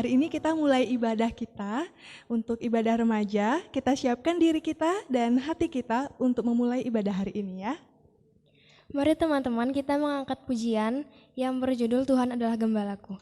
hari ini kita mulai ibadah kita. Untuk ibadah remaja, kita siapkan diri kita dan hati kita untuk memulai ibadah hari ini ya. Mari teman-teman kita mengangkat pujian yang berjudul Tuhan adalah Gembalaku.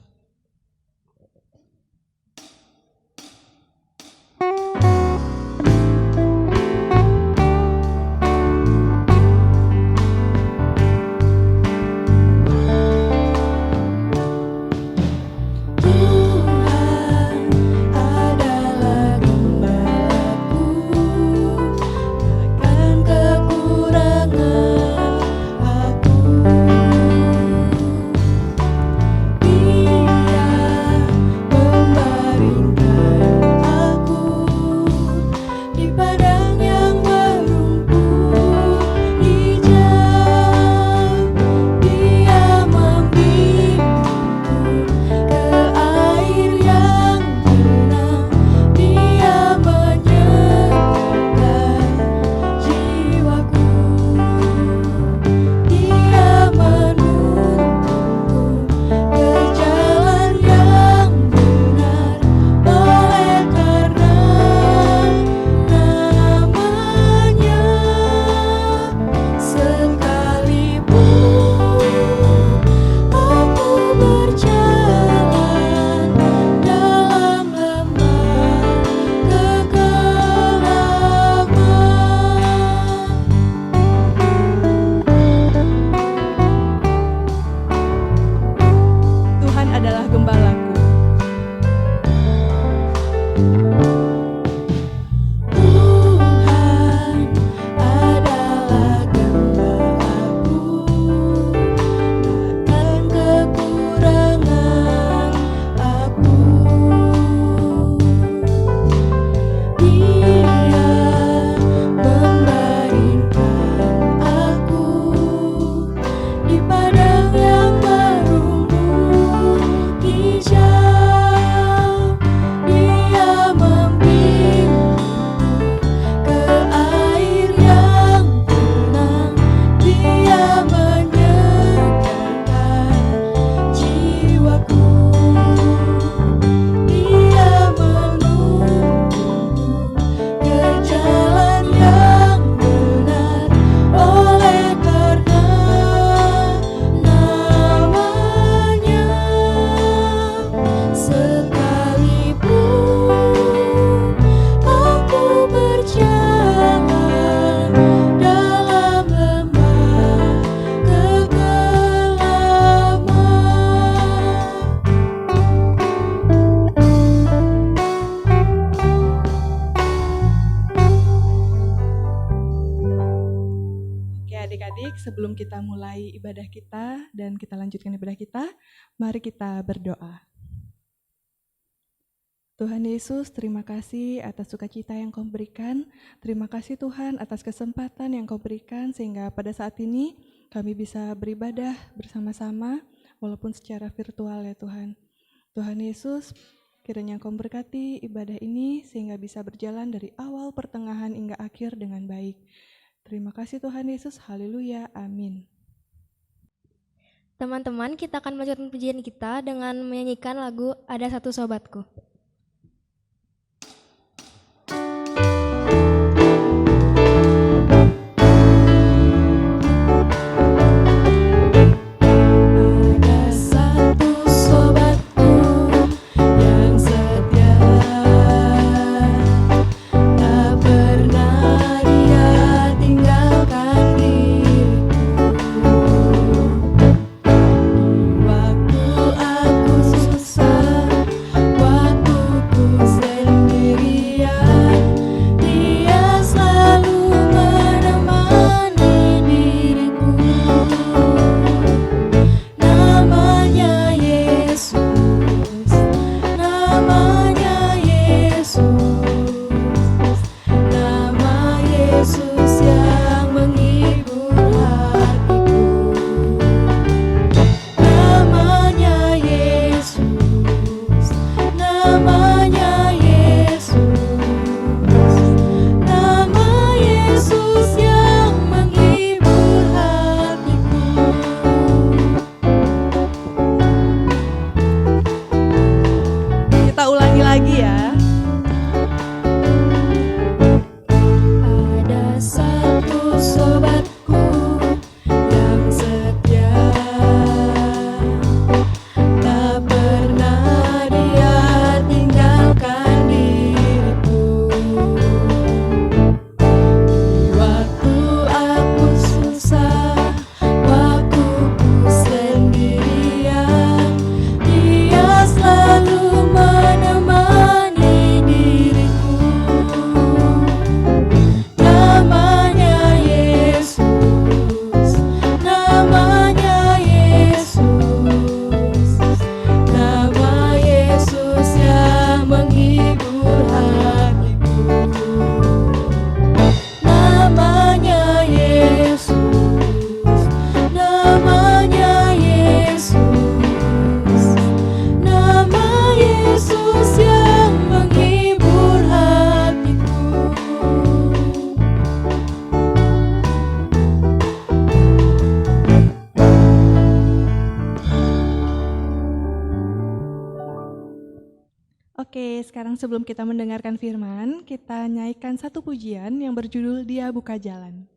Sebelum kita mulai ibadah kita dan kita lanjutkan ibadah kita, mari kita berdoa. Tuhan Yesus, terima kasih atas sukacita yang Kau berikan. Terima kasih Tuhan atas kesempatan yang Kau berikan sehingga pada saat ini kami bisa beribadah bersama-sama walaupun secara virtual ya Tuhan. Tuhan Yesus, kiranya Kau berkati ibadah ini sehingga bisa berjalan dari awal, pertengahan hingga akhir dengan baik. Terima kasih Tuhan Yesus, haleluya, amin. Teman-teman, kita akan melanjutkan pujian kita dengan menyanyikan lagu Ada Satu Sobatku. Waktu sekarang sebelum kita mendengarkan firman, kita nyanyikan satu pujian yang berjudul Dia Buka Jalan.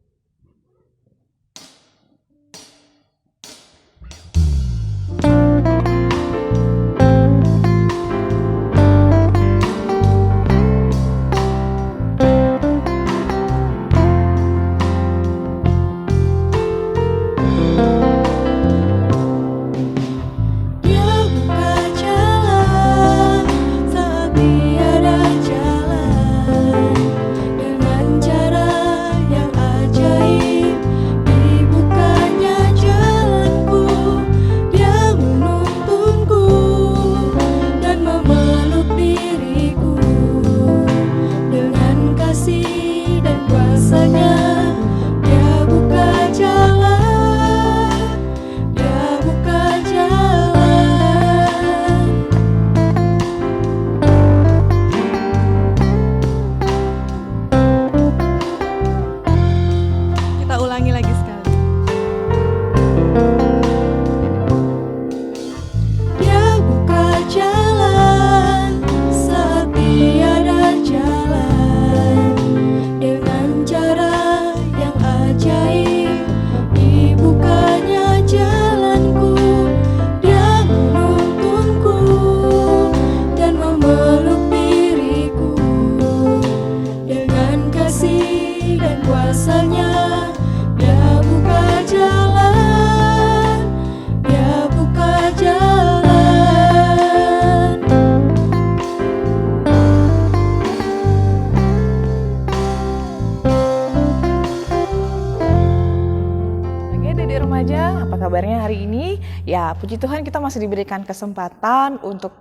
Ya, puji Tuhan kita masih diberikan kesempatan untuk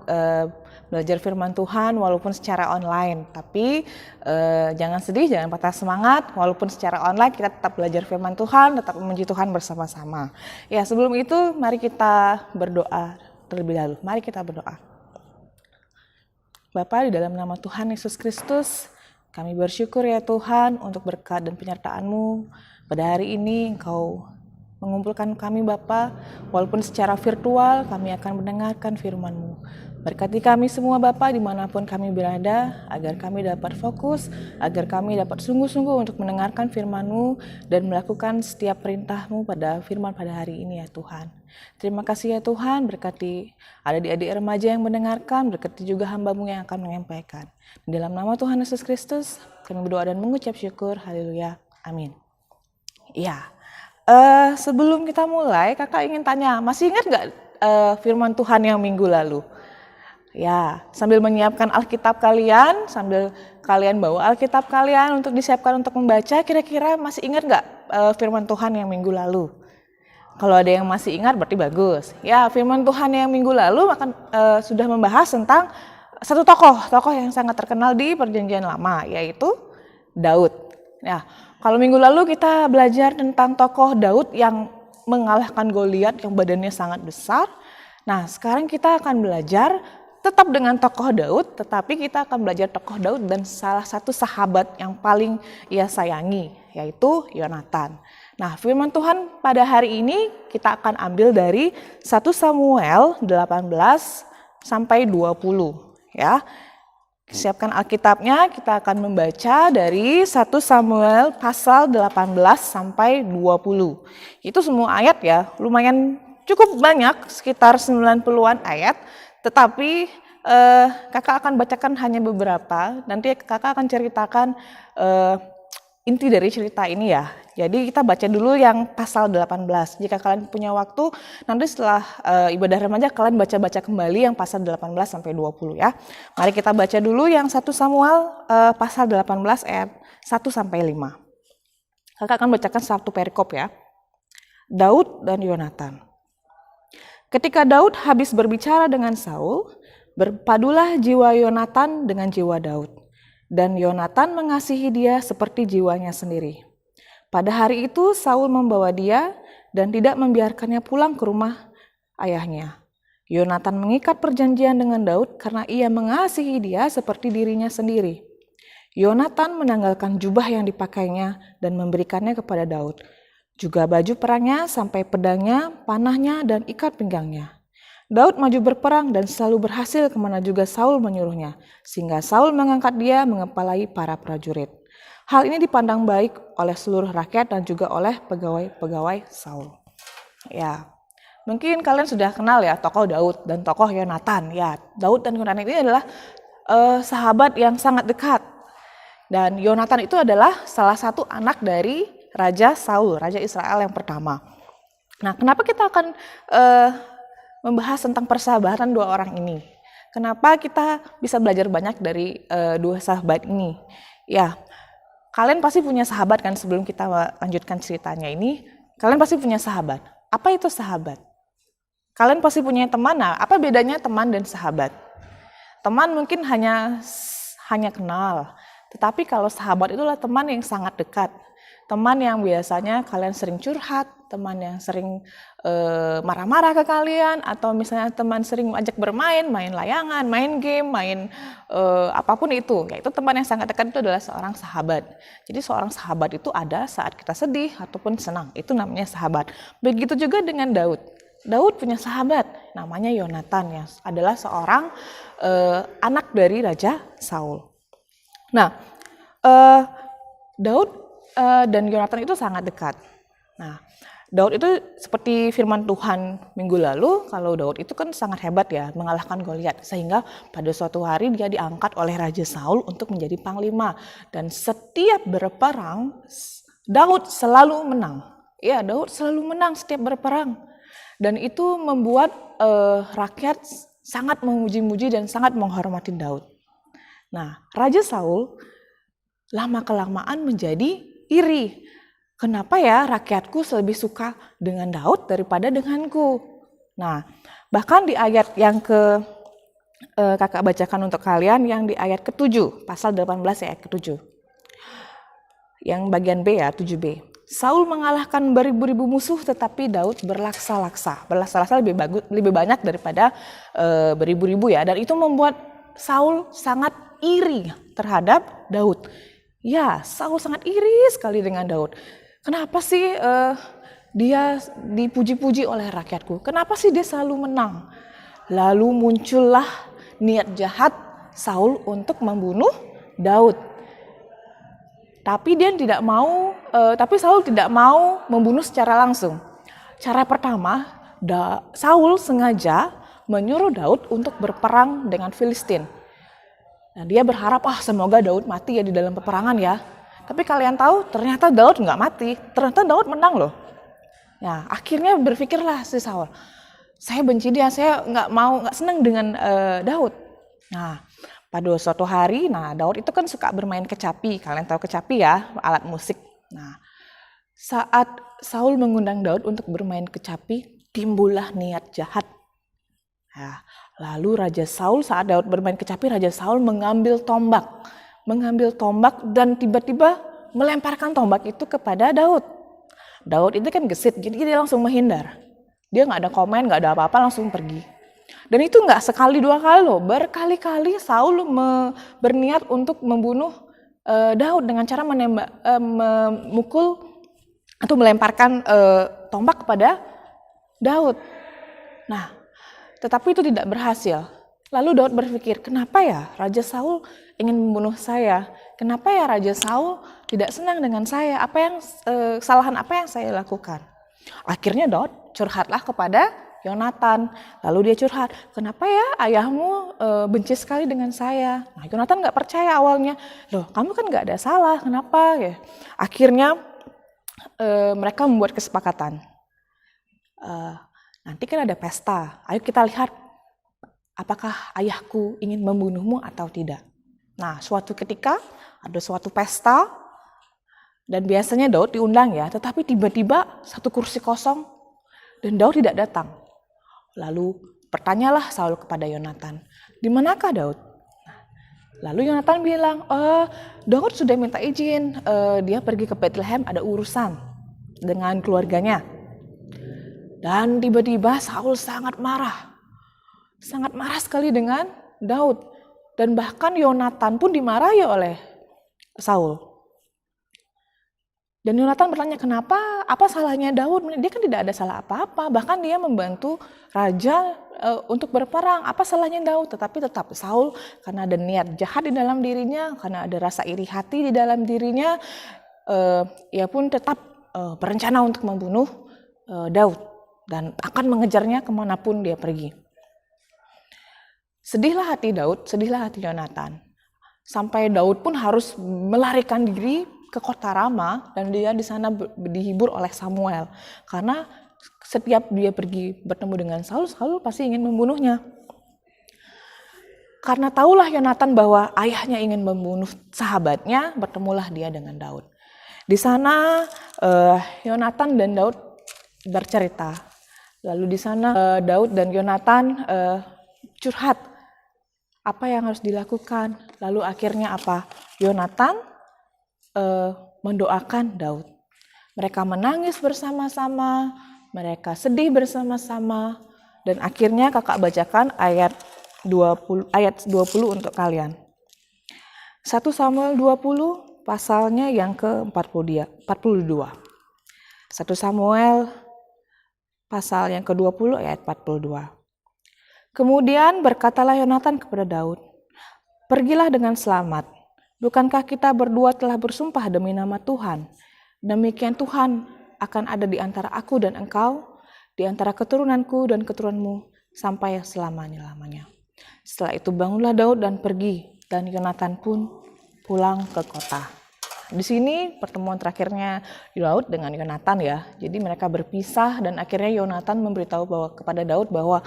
belajar firman Tuhan walaupun secara online. Tapi jangan sedih, jangan patah semangat. Walaupun secara online kita tetap belajar firman Tuhan, tetap memuji Tuhan bersama-sama. Ya, sebelum itu mari kita berdoa terlebih dahulu. Mari kita berdoa. Bapa, di dalam nama Tuhan Yesus Kristus, kami bersyukur ya Tuhan untuk berkat dan penyertaan-Mu. Pada hari ini Engkau mengumpulkan kami Bapa, walaupun secara virtual kami akan mendengarkan firman-Mu. Berkati kami semua Bapa dimanapun kami berada, agar kami dapat fokus, agar kami dapat sungguh-sungguh untuk mendengarkan firman-Mu dan melakukan setiap perintah-Mu pada firman pada hari ini ya Tuhan. Terima kasih ya Tuhan, berkati adik-adik remaja yang mendengarkan, berkati juga hamba-Mu yang akan menyampaikan. Di dalam nama Tuhan Yesus Kristus, kami berdoa dan mengucap syukur, haleluya, amin. Ya. Sebelum kita mulai, kakak ingin tanya, masih ingat gak firman Tuhan yang minggu lalu? Ya, sambil menyiapkan Alkitab kalian, sambil kalian bawa Alkitab kalian untuk disiapkan untuk membaca, kira-kira masih ingat gak firman Tuhan yang minggu lalu? Kalau ada yang masih ingat berarti bagus. Ya, firman Tuhan yang minggu lalu sudah membahas tentang satu tokoh yang sangat terkenal di Perjanjian Lama, yaitu Daud. Ya, kalau minggu lalu kita belajar tentang tokoh Daud yang mengalahkan Goliat yang badannya sangat besar. Nah, sekarang kita akan belajar tetap dengan tokoh Daud, tetapi kita akan belajar tokoh Daud dan salah satu sahabat yang paling ia sayangi, yaitu Yonatan. Nah, firman Tuhan pada hari ini kita akan ambil dari 1 Samuel 18 sampai 20, ya. Siapkan Alkitabnya, kita akan membaca dari 1 Samuel pasal 18 sampai 20. Itu semua ayat ya, lumayan cukup banyak, sekitar 90-an ayat. Tetapi kakak akan bacakan hanya beberapa, nanti kakak akan ceritakan inti dari cerita ini ya. Jadi kita baca dulu yang pasal 18. Jika kalian punya waktu, nanti setelah ibadah remaja kalian baca-baca kembali yang pasal 18 sampai 20 ya. Mari kita baca dulu yang 1 Samuel pasal 18 ayat 1 sampai 5. Kakak akan bacakan satu perikop ya. Daud dan Yonatan. Ketika Daud habis berbicara dengan Saul, berpadulah jiwa Yonatan dengan jiwa Daud. Dan Yonatan mengasihi dia seperti jiwanya sendiri. Pada hari itu Saul membawa dia dan tidak membiarkannya pulang ke rumah ayahnya. Yonatan mengikat perjanjian dengan Daud karena ia mengasihi dia seperti dirinya sendiri. Yonatan menanggalkan jubah yang dipakainya dan memberikannya kepada Daud. Juga baju perangnya sampai pedangnya, panahnya, dan ikat pinggangnya. Daud maju berperang dan selalu berhasil kemana juga Saul menyuruhnya, sehingga Saul mengangkat dia mengepalai para prajurit. Hal ini dipandang baik oleh seluruh rakyat dan juga oleh pegawai-pegawai Saul. Ya, mungkin kalian sudah kenal ya tokoh Daud dan tokoh Yonatan. Ya, Daud dan Yonatan ini adalah sahabat yang sangat dekat. Dan Yonatan itu adalah salah satu anak dari Raja Saul, Raja Israel yang pertama. Nah, kenapa kita akan membahas tentang persahabatan dua orang ini? Kenapa kita bisa belajar banyak dari dua sahabat ini? Ya, kalian pasti punya sahabat kan, sebelum kita lanjutkan ceritanya ini, kalian pasti punya sahabat. Apa itu sahabat? Kalian pasti punya teman. Nah, apa bedanya teman dan sahabat? Teman mungkin hanya kenal. Tetapi kalau sahabat itulah teman yang sangat dekat. Teman yang biasanya kalian sering curhat, teman yang sering marah-marah ke kalian, atau misalnya teman sering ajak bermain, main layangan, main game, main apapun itu. Yaitu teman yang sangat dekat itu adalah seorang sahabat. Jadi seorang sahabat itu ada saat kita sedih ataupun senang. Itu namanya sahabat. Begitu juga dengan Daud. Daud punya sahabat, namanya Yonatan, yang adalah seorang anak dari Raja Saul. Nah, Daud dan Yonatan itu sangat dekat. Nah, Daud itu seperti firman Tuhan minggu lalu, kalau Daud itu kan sangat hebat ya, mengalahkan Goliat, sehingga pada suatu hari dia diangkat oleh Raja Saul untuk menjadi panglima. Dan setiap berperang, Daud selalu menang. Ya, Daud selalu menang setiap berperang. Dan itu membuat rakyat sangat memuji-muji dan sangat menghormati Daud. Nah, Raja Saul lama-kelamaan menjadi iri. Kenapa ya rakyatku lebih suka dengan Daud daripada denganku? Nah, bahkan di ayat yang kakak bacakan untuk kalian, yang di ayat ke-7, pasal 18 ayat ke-7. Yang bagian B ya, 7b. Saul mengalahkan beribu-ribu musuh, tetapi Daud berlaksa-laksa. Berlaksa-laksa lebih banyak daripada beribu-ribu ya. Dan itu membuat Saul sangat iri terhadap Daud. Ya, Saul sangat iri sekali dengan Daud. Kenapa sih dia dipuji-puji oleh rakyatku? Kenapa sih dia selalu menang? Lalu muncullah niat jahat Saul untuk membunuh Daud. Tapi Saul tidak mau membunuh secara langsung. Cara pertama, Saul sengaja menyuruh Daud untuk berperang dengan Filistin. Nah, dia berharap, semoga Daud mati ya di dalam peperangan ya. Tapi kalian tahu, ternyata Daud nggak mati. Ternyata Daud menang loh. Nah, akhirnya berpikirlah si Saul, saya benci dia, saya nggak senang dengan Daud. Nah, pada suatu hari, Daud itu kan suka bermain kecapi. Kalian tahu kecapi ya, alat musik. Nah, saat Saul mengundang Daud untuk bermain kecapi, timbullah niat jahat. Nah, lalu Raja Saul, saat Daud bermain kecapi, Raja Saul mengambil tombak dan tiba-tiba melemparkan tombak itu kepada Daud. Daud itu kan gesit, jadi dia langsung menghindar. Dia nggak ada komen, nggak ada apa-apa, langsung pergi. Dan itu nggak sekali dua kali loh, berkali-kali Saul berniat untuk membunuh Daud dengan cara memukul atau melemparkan tombak kepada Daud. Nah, tetapi itu tidak berhasil. Lalu Daud berpikir, kenapa ya Raja Saul ingin membunuh saya? Kenapa ya Raja Saul tidak senang dengan saya? Kesalahan apa yang saya lakukan? Akhirnya Daud curhatlah kepada Yonatan. Lalu dia curhat, kenapa ya ayahmu benci sekali dengan saya? Nah, Yonatan nggak percaya awalnya. Loh, kamu kan nggak ada salah, kenapa? Ya. Akhirnya mereka membuat kesepakatan. Nanti kan ada pesta, ayo kita lihat apakah ayahku ingin membunuhmu atau tidak. Nah, suatu ketika ada suatu pesta, dan biasanya Daud diundang ya, tetapi tiba-tiba satu kursi kosong, dan Daud tidak datang. Lalu bertanyalah Saul kepada Yonatan, di manakah Daud? Lalu Yonatan bilang, Daud sudah minta izin, dia pergi ke Bethlehem, ada urusan dengan keluarganya. Dan tiba-tiba Saul sangat marah sekali dengan Daud. Dan bahkan Yonatan pun dimarahi oleh Saul. Dan Yonatan bertanya, kenapa? Apa salahnya Daud? Dia kan tidak ada salah apa-apa. Bahkan dia membantu raja untuk berperang. Apa salahnya Daud? Tetapi tetap Saul, karena ada niat jahat di dalam dirinya, karena ada rasa iri hati di dalam dirinya, ia pun tetap berencana untuk membunuh Daud dan akan mengejarnya kemanapun dia pergi. Sedihlah hati Daud, sedihlah hati Yonatan. Sampai Daud pun harus melarikan diri ke kota Rama, dan dia di sana dihibur oleh Samuel. Karena setiap dia pergi bertemu dengan Saul, Saul pasti ingin membunuhnya. Karena tahulah Yonatan bahwa ayahnya ingin membunuh sahabatnya, bertemulah dia dengan Daud. Di sana Yonatan dan Daud bercerita. Lalu di sana Daud dan Yonatan curhat apa yang harus dilakukan. Lalu akhirnya apa? Yonatan mendoakan Daud. Mereka menangis bersama-sama, mereka sedih bersama-sama, dan akhirnya kakak bacakan ayat 20 untuk kalian. 1 Samuel 20 pasalnya yang ke-42. 1 Samuel pasal yang ke-20 ayat 42. Kemudian berkatalah Yonatan kepada Daud, "Pergilah dengan selamat. Bukankah kita berdua telah bersumpah demi nama Tuhan? Demikian Tuhan akan ada di antara aku dan engkau, di antara keturunanku dan keturunanmu, sampai selama-lamanya." Setelah itu bangunlah Daud dan pergi, dan Yonatan pun pulang ke kota. Di sini pertemuan terakhirnya Daud dengan Yonatan ya. Jadi mereka berpisah, dan akhirnya Yonatan memberitahu kepada Daud bahwa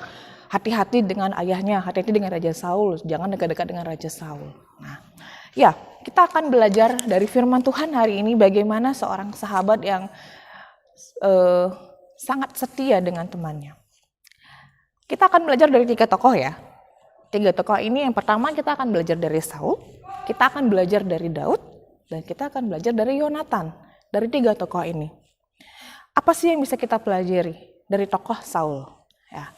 hati-hati dengan ayahnya, hati-hati dengan Raja Saul, jangan dekat-dekat dengan Raja Saul. Nah, ya, kita akan belajar dari firman Tuhan hari ini bagaimana seorang sahabat yang sangat setia dengan temannya. Kita akan belajar dari 3 tokoh ya. 3 tokoh ini yang pertama kita akan belajar dari Saul, kita akan belajar dari Daud, dan kita akan belajar dari Yonatan. Dari 3 tokoh ini. Apa sih yang bisa kita pelajari dari tokoh Saul? Ya.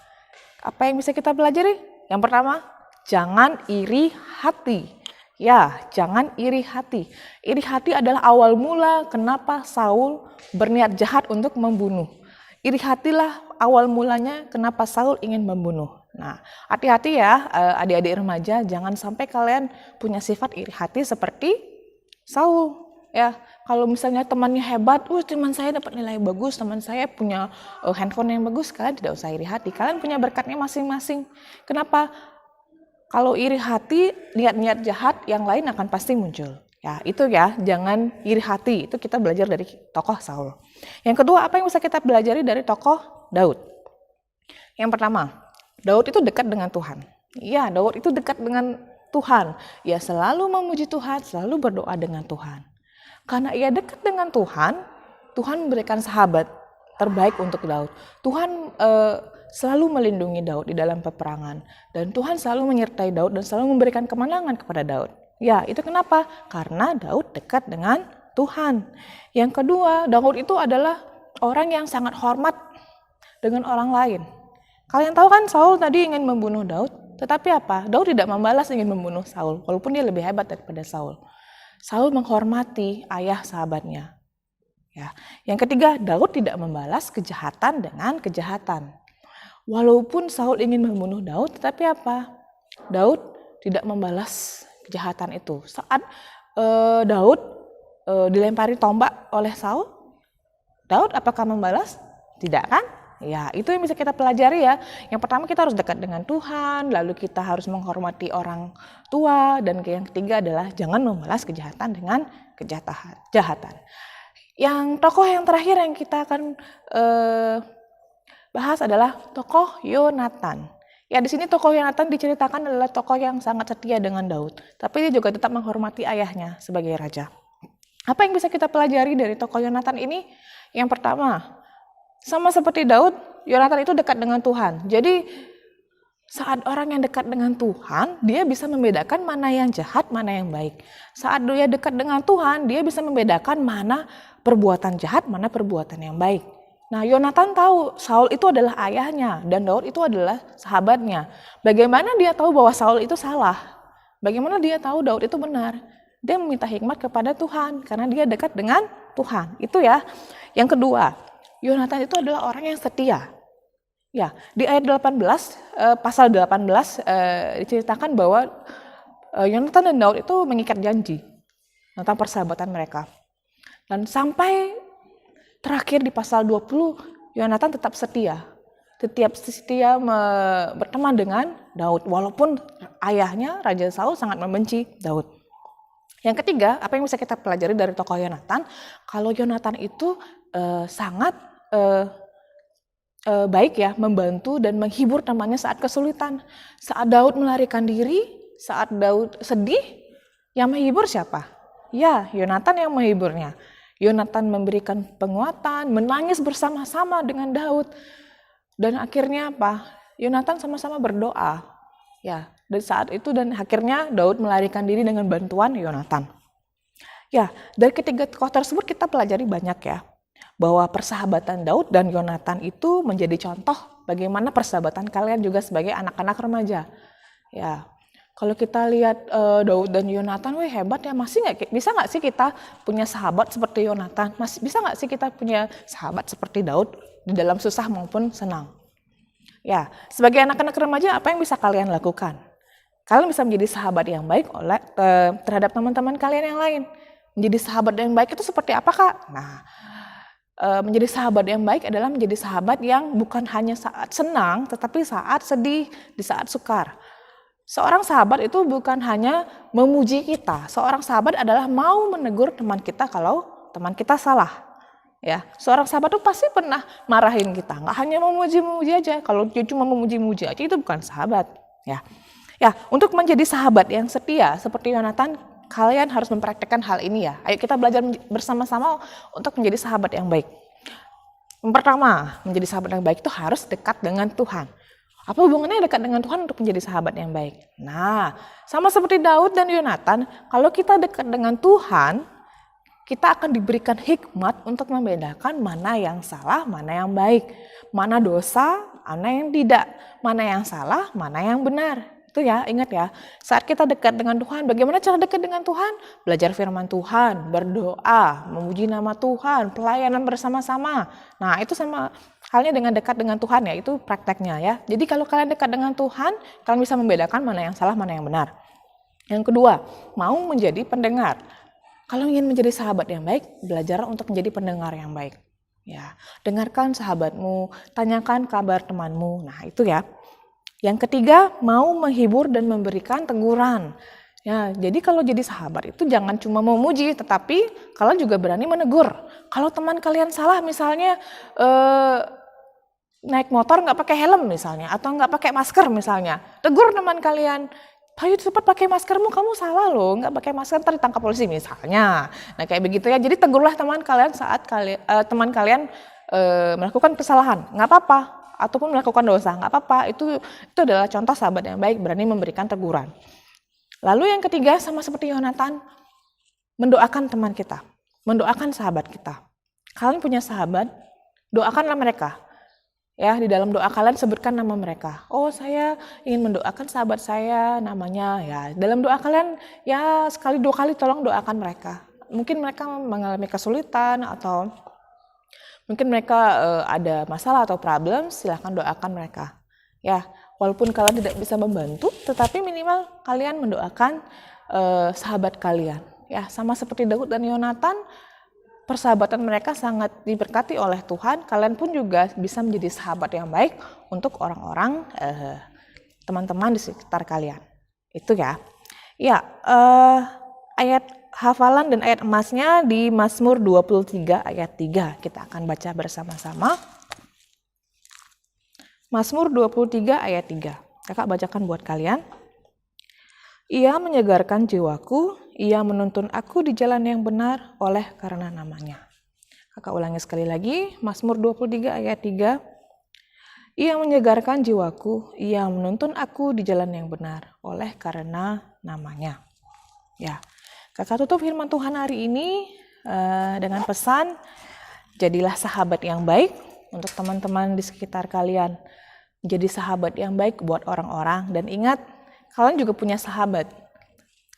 Apa yang bisa kita pelajari? Yang pertama, jangan iri hati. Ya, jangan iri hati. Iri hati adalah awal mula kenapa Saul berniat jahat untuk membunuh. Iri hatilah awal mulanya kenapa Saul ingin membunuh. Nah, hati-hati ya adik-adik remaja, jangan sampai kalian punya sifat iri hati seperti Saul. Ya, kalau misalnya temannya hebat, teman saya dapat nilai bagus, teman saya punya handphone yang bagus, kalian tidak usah iri hati. Kalian punya berkatnya masing-masing. Kenapa? Kalau iri hati, niat-niat jahat yang lain akan pasti muncul. Ya, itu ya, jangan iri hati. Itu kita belajar dari tokoh Saul. Yang kedua, apa yang bisa kita pelajari dari tokoh Daud? Yang pertama, Daud itu dekat dengan Tuhan. Iya, Daud itu dekat dengan Tuhan. Ia selalu memuji Tuhan, selalu berdoa dengan Tuhan. Karena ia dekat dengan Tuhan, Tuhan memberikan sahabat terbaik untuk Daud. Tuhan selalu melindungi Daud di dalam peperangan. Dan Tuhan selalu menyertai Daud dan selalu memberikan kemenangan kepada Daud. Ya, itu kenapa? Karena Daud dekat dengan Tuhan. Yang kedua, Daud itu adalah orang yang sangat hormat dengan orang lain. Kalian tahu kan Saul tadi ingin membunuh Daud, tetapi apa? Daud tidak membalas ingin membunuh Saul, walaupun dia lebih hebat daripada Saul. Saul menghormati ayah sahabatnya. Ya. Yang ketiga, Daud tidak membalas kejahatan dengan kejahatan. Walaupun Saul ingin membunuh Daud, tetapi apa? Daud tidak membalas kejahatan itu. Saat Daud dilempari tombak oleh Saul, Daud apakah membalas? Tidak kan? Ya, itu yang bisa kita pelajari ya. Yang pertama kita harus dekat dengan Tuhan, lalu kita harus menghormati orang tua, dan yang ketiga adalah jangan membalas kejahatan dengan kejahatan. Yang tokoh yang terakhir yang kita akan bahas adalah tokoh Yonatan. Ya, di sini tokoh Yonatan diceritakan adalah tokoh yang sangat setia dengan Daud, tapi dia juga tetap menghormati ayahnya sebagai raja. Apa yang bisa kita pelajari dari tokoh Yonatan ini? Yang pertama, sama seperti Daud, Yonatan itu dekat dengan Tuhan. Jadi saat orang yang dekat dengan Tuhan, dia bisa membedakan mana yang jahat, mana yang baik. Saat dia dekat dengan Tuhan, dia bisa membedakan mana perbuatan jahat, mana perbuatan yang baik. Nah, Yonatan tahu Saul itu adalah ayahnya dan Daud itu adalah sahabatnya. Bagaimana dia tahu bahwa Saul itu salah? Bagaimana dia tahu Daud itu benar? Dia meminta hikmat kepada Tuhan karena dia dekat dengan Tuhan. Itu ya. Yang kedua, Yonatan itu adalah orang yang setia. Ya, di ayat 18, pasal 18 diceritakan bahwa Yonatan dan Daud itu mengikat janji tentang persahabatan mereka. Dan sampai terakhir di pasal 20, Yonatan tetap setia. Tetap setia berteman dengan Daud, walaupun ayahnya, Raja Saul, sangat membenci Daud. Yang ketiga, apa yang bisa kita pelajari dari tokoh Yonatan? Kalau Yonatan itu sangat baik ya, membantu dan menghibur temannya saat kesulitan. Saat Daud melarikan diri, saat Daud sedih, yang menghibur siapa? Ya, Yonatan yang menghiburnya. Yonatan memberikan penguatan, menangis bersama-sama dengan Daud. Dan akhirnya apa? Yonatan sama-sama berdoa. Ya, dan saat itu dan akhirnya Daud melarikan diri dengan bantuan Yonatan. Ya, dari ketiga tokoh tersebut kita pelajari banyak ya. Bahwa persahabatan Daud dan Yonatan itu menjadi contoh bagaimana persahabatan kalian juga sebagai anak-anak remaja. Ya, kalau kita lihat Daud dan Yonatan, wih hebat ya, bisa nggak sih kita punya sahabat seperti Yonatan? Bisa nggak sih kita punya sahabat seperti Daud di dalam susah maupun senang? Ya, sebagai anak-anak remaja apa yang bisa kalian lakukan? Kalian bisa menjadi sahabat yang baik terhadap teman-teman kalian yang lain. Menjadi sahabat yang baik itu seperti apa, Kak? Nah, menjadi sahabat yang baik adalah menjadi sahabat yang bukan hanya saat senang, tetapi saat sedih, di saat sukar. Seorang sahabat itu bukan hanya memuji kita. Seorang sahabat adalah mau menegur teman kita kalau teman kita salah. Ya, seorang sahabat itu pasti pernah marahin kita. Nggak hanya memuji-muji aja. Kalau dia cuma memuji-muji aja itu bukan sahabat. Ya, untuk menjadi sahabat yang setia seperti Yonatan, kalian harus mempraktekkan hal ini ya. Ayo kita belajar bersama-sama untuk menjadi sahabat yang baik. Yang pertama, menjadi sahabat yang baik itu harus dekat dengan Tuhan. Apa hubungannya dekat dengan Tuhan untuk menjadi sahabat yang baik? Nah, sama seperti Daud dan Yonatan, kalau kita dekat dengan Tuhan, kita akan diberikan hikmat untuk membedakan mana yang salah, mana yang baik. Mana dosa, mana yang tidak. Mana yang salah, mana yang benar. Itu ya, ingat ya. Saat kita dekat dengan Tuhan, bagaimana cara dekat dengan Tuhan? Belajar firman Tuhan, berdoa, memuji nama Tuhan, pelayanan bersama-sama. Nah, itu sama halnya dengan dekat dengan Tuhan ya, itu prakteknya ya. Jadi kalau kalian dekat dengan Tuhan, kalian bisa membedakan mana yang salah, mana yang benar. Yang kedua, mau menjadi pendengar. Kalau ingin menjadi sahabat yang baik, belajar untuk menjadi pendengar yang baik. Ya, dengarkan sahabatmu, tanyakan kabar temanmu. Nah, itu ya. Yang ketiga, mau menghibur dan memberikan teguran. Ya, jadi kalau jadi sahabat itu jangan cuma memuji, tetapi kalian juga berani menegur. Kalau teman kalian salah, misalnya naik motor nggak pakai helm misalnya, atau nggak pakai masker misalnya, tegur teman kalian. Ayo cepat pakai maskermu, kamu salah loh, nggak pakai masker ntar ditangkap polisi misalnya. Nah kayak begitu ya. Jadi tegurlah teman kalian saat teman kalian melakukan kesalahan, nggak apa-apa, ataupun melakukan dosa, nggak apa-apa. Itu adalah contoh sahabat yang baik, berani memberikan teguran. Lalu yang ketiga, sama seperti Yonatan, mendoakan teman kita, mendoakan sahabat kita. Kalian punya sahabat, doakanlah mereka. Ya, di dalam doa kalian sebutkan nama mereka. Oh, saya ingin mendoakan sahabat saya, namanya ya. Dalam doa kalian ya sekali dua kali tolong doakan mereka. Mungkin mereka mengalami kesulitan atau mungkin mereka ada masalah atau problem, silahkan doakan mereka. Ya, walaupun kalian tidak bisa membantu, tetapi minimal kalian mendoakan sahabat kalian. Ya, sama seperti Daud dan Yonatan, persahabatan mereka sangat diberkati oleh Tuhan. Kalian pun juga bisa menjadi sahabat yang baik untuk orang-orang, teman-teman di sekitar kalian. Itu ya. Ya, ayat hafalan dan ayat emasnya di Mazmur 23 ayat 3. Kita akan baca bersama-sama. Mazmur 23 ayat 3. Kakak bacakan buat kalian. Ia menyegarkan jiwaku, ia menuntun aku di jalan yang benar oleh karena namanya. Kakak ulangi sekali lagi, Mazmur 23 ayat 3. Ia menyegarkan jiwaku, ia menuntun aku di jalan yang benar oleh karena namanya. Ya, kakak tutup firman Tuhan hari ini dengan pesan, jadilah sahabat yang baik untuk teman-teman di sekitar kalian. Jadi sahabat yang baik buat orang-orang dan ingat, kalian juga punya sahabat.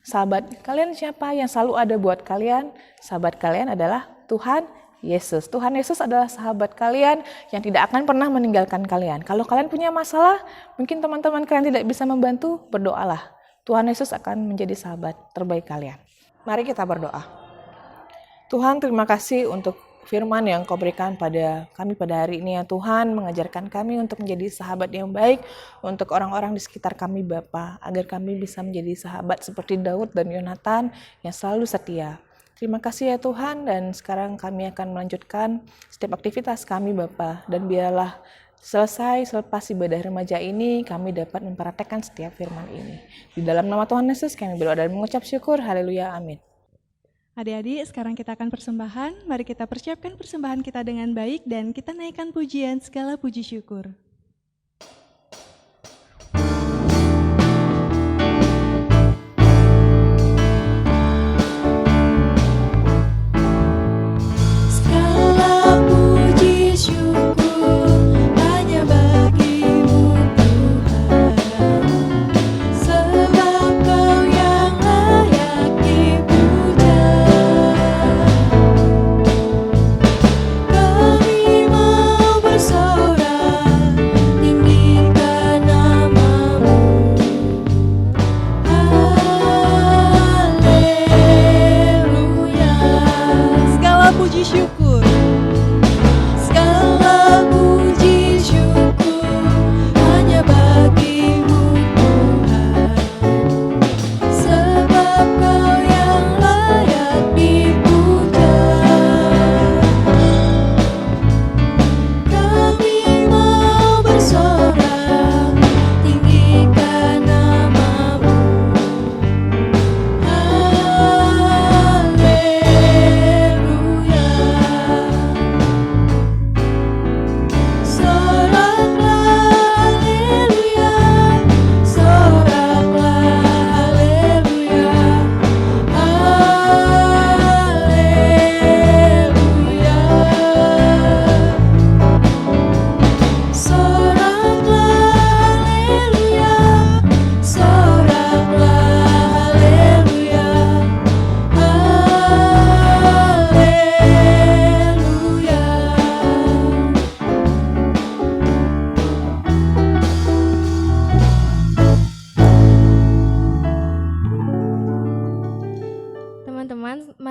Sahabat kalian siapa yang selalu ada buat kalian? Sahabat kalian adalah Tuhan Yesus. Tuhan Yesus adalah sahabat kalian yang tidak akan pernah meninggalkan kalian. Kalau kalian punya masalah, mungkin teman-teman kalian tidak bisa membantu, berdoalah. Tuhan Yesus akan menjadi sahabat terbaik kalian. Mari kita berdoa. Tuhan, terima kasih untuk firman yang Kau berikan pada kami pada hari ini ya Tuhan, mengajarkan kami untuk menjadi sahabat yang baik untuk orang-orang di sekitar kami Bapa, agar kami bisa menjadi sahabat seperti Daud dan Yonatan yang selalu setia. Terima kasih ya Tuhan, dan sekarang kami akan melanjutkan setiap aktivitas kami Bapa, dan biarlah selesai selepas ibadah remaja ini kami dapat mempraktekkan setiap firman ini. Di dalam nama Tuhan Yesus kami berdoa dan mengucap syukur. Haleluya, amin. Adik-adik, sekarang kita akan persembahan. Mari kita persiapkan persembahan kita dengan baik dan kita naikkan pujian segala puji syukur.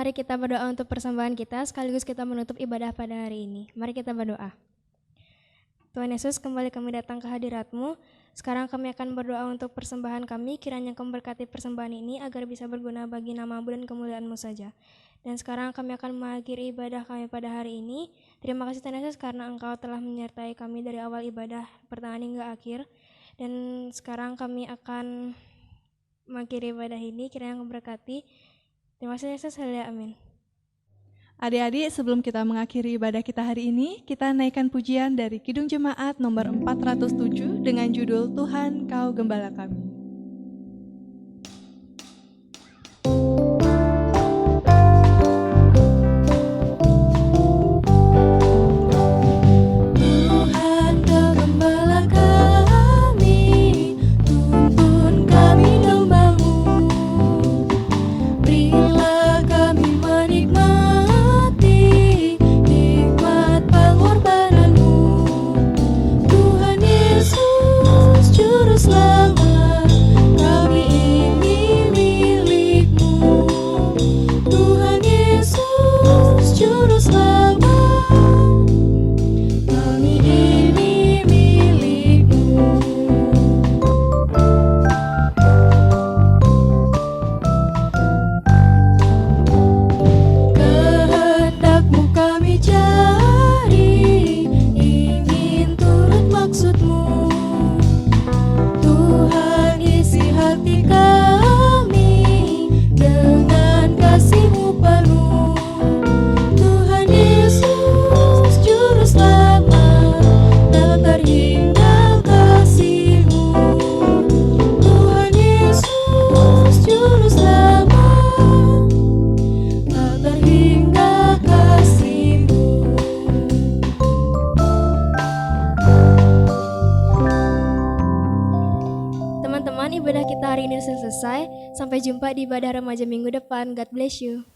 Mari kita berdoa untuk persembahan kita, sekaligus kita menutup ibadah pada hari ini. Mari kita berdoa. Tuhan Yesus, kembali kami datang ke hadirat-Mu. Sekarang kami akan berdoa untuk persembahan kami, kiranya Kau memberkati persembahan ini agar bisa berguna bagi nama-Mu dan kemuliaan-Mu saja. Dan sekarang kami akan mengakhiri ibadah kami pada hari ini. Terima kasih Tuhan Yesus karena Engkau telah menyertai kami dari awal ibadah pertengahan hingga akhir. Dan sekarang kami akan mengakhiri ibadah ini, kiranya Engkau memberkati. Terima kasih Yesus, haleluya, amin. Adik-adik, sebelum kita mengakhiri ibadah kita hari ini, kita naikkan pujian dari Kidung Jemaat nomor 407 dengan judul Tuhan Kau Gembala Kami. Juru selamat ibadah kita hari ini sudah selesai. Sampai jumpa di ibadah remaja minggu depan. God bless you.